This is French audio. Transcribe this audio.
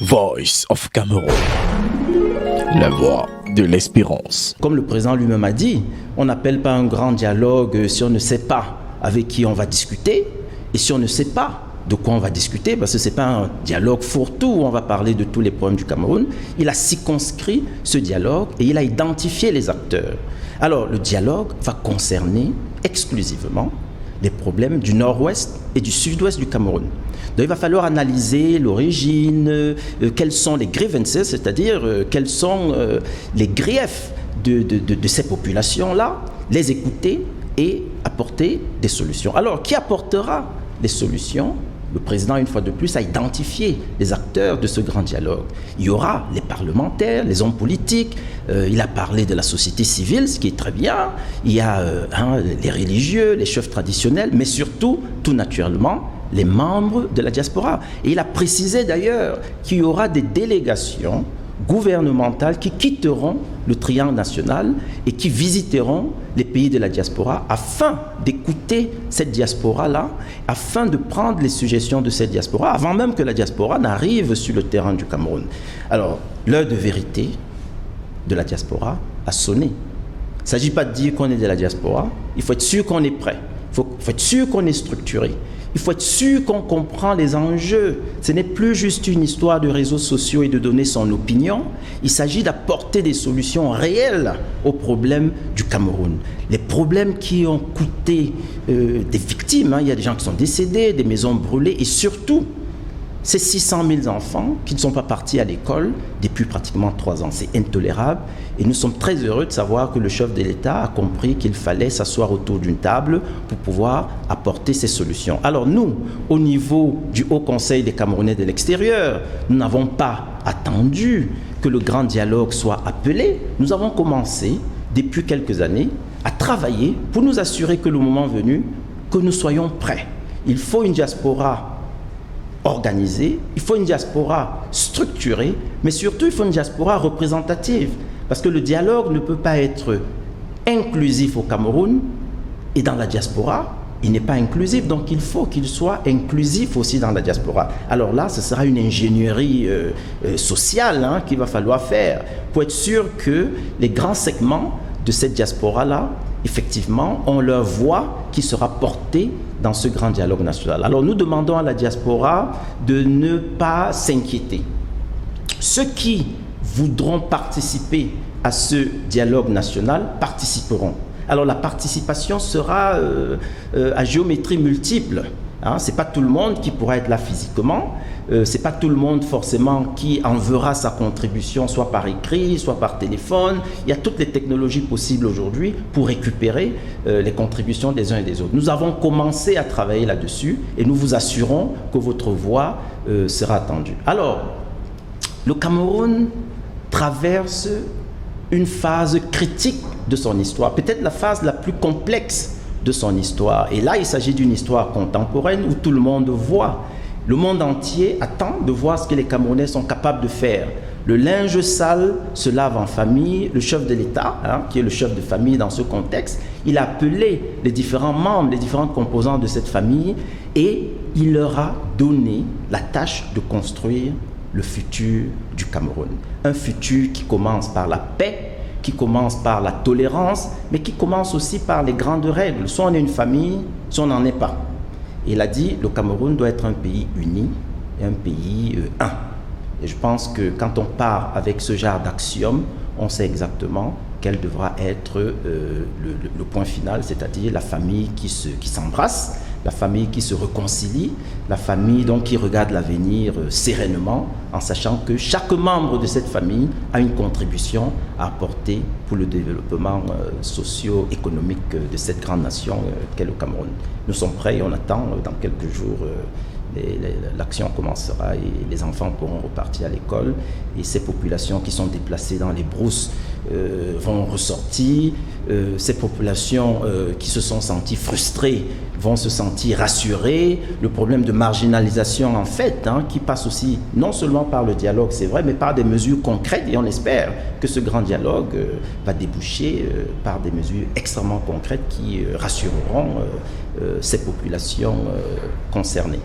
Voice of Cameroon, la voix de l'espérance. Comme le président lui-même a dit, on n'appelle pas un grand dialogue si on ne sait pas avec qui on va discuter et si on ne sait pas de quoi on va discuter, parce que ce n'est pas un dialogue fourre-tout où on va parler de tous les problèmes du Cameroun. Il a circonscrit ce dialogue et il a identifié les acteurs. Alors, le dialogue va concerner exclusivement les problèmes du nord-ouest et du sud-ouest du Cameroun. Donc, il va falloir analyser l'origine, quels sont les grievances, c'est-à-dire quels sont les griefs de ces populations-là, les écouter et apporter des solutions. Alors, qui apportera les solutions ? Le président, une fois de plus, a identifié les acteurs de ce grand dialogue. Il y aura les parlementaires, les hommes politiques, il a parlé de la société civile, ce qui est très bien, il y a les religieux, les chefs traditionnels, mais surtout, tout naturellement, les membres de la diaspora. Et il a précisé d'ailleurs qu'il y aura des délégations gouvernementales qui quitteront le triangle national et qui visiteront les pays de la diaspora afin d'écouter cette diaspora-là, afin de prendre les suggestions de cette diaspora, avant même que la diaspora n'arrive sur le terrain du Cameroun. Alors, l'heure de vérité de la diaspora a sonné. Il ne s'agit pas de dire qu'on est de la diaspora, il faut être sûr qu'on est prêt, il faut être sûr qu'on est structuré. Il faut être sûr qu'on comprend les enjeux. Ce n'est plus juste une histoire de réseaux sociaux et de donner son opinion. Il s'agit d'apporter des solutions réelles aux problèmes du Cameroun. Les problèmes qui ont coûté des victimes. Il y a des gens qui sont décédés, des maisons brûlées et surtout, ces 600 000 enfants qui ne sont pas partis à l'école depuis pratiquement 3 ans. C'est intolérable et nous sommes très heureux de savoir que le chef de l'État a compris qu'il fallait s'asseoir autour d'une table pour pouvoir apporter ces solutions. Alors nous, au niveau du Haut Conseil des Camerounais de l'extérieur, nous n'avons pas attendu que le grand dialogue soit appelé. Nous avons commencé depuis quelques années à travailler pour nous assurer que le moment venu, que nous soyons prêts. Il faut une diaspora organisée, il faut une diaspora structurée, mais surtout il faut une diaspora représentative, parce que le dialogue ne peut pas être inclusif au Cameroun et dans la diaspora, il n'est pas inclusif, donc il faut qu'il soit inclusif aussi dans la diaspora. Alors là, ce sera une ingénierie sociale qu'il va falloir faire pour être sûr que les grands segments de cette diaspora-là, effectivement, ont leur voix qui sera portée dans ce grand dialogue national. Alors nous demandons à la diaspora de ne pas s'inquiéter. Ceux qui voudront participer à ce dialogue national participeront. Alors la participation sera à géométrie multiple. Ce n'est pas tout le monde qui pourra être là physiquement. Ce n'est pas tout le monde forcément qui enverra sa contribution, soit par écrit, soit par téléphone. Il y a toutes les technologies possibles aujourd'hui pour récupérer les contributions des uns et des autres. Nous avons commencé à travailler là-dessus et nous vous assurons que votre voix sera attendue. Alors, le Cameroun traverse une phase critique de son histoire, peut-être la phase la plus complexe de son histoire. Et là, il s'agit d'une histoire contemporaine où tout le monde voit. Le monde entier attend de voir ce que les Camerounais sont capables de faire. Le linge sale se lave en famille. Le chef de l'État, qui est le chef de famille dans ce contexte, il a appelé les différents membres, les différentes composantes de cette famille et il leur a donné la tâche de construire le futur du Cameroun. Un futur qui commence par la paix, qui commence par la tolérance, mais qui commence aussi par les grandes règles. Soit on est une famille, soit on n'en est pas. Il a dit le Cameroun doit être un pays uni et un pays un. Et je pense que quand on part avec ce genre d'axiome, on sait exactement quel devra être le point final, c'est-à-dire la famille qui s'embrasse, la famille qui se réconcilie, la famille donc qui regarde l'avenir sereinement, en sachant que chaque membre de cette famille a une contribution à apporter pour le développement socio-économique de cette grande nation qu'est le Cameroun. Nous sommes prêts et on attend dans quelques jours. L'action commencera et les enfants pourront repartir à l'école et ces populations qui sont déplacées dans les brousses vont ressortir. Ces populations qui se sont senties frustrées vont se sentir rassurées. Le problème de marginalisation en fait, qui passe aussi non seulement par le dialogue, c'est vrai, mais par des mesures concrètes et on espère que ce grand dialogue va déboucher par des mesures extrêmement concrètes qui rassureront ces populations concernées.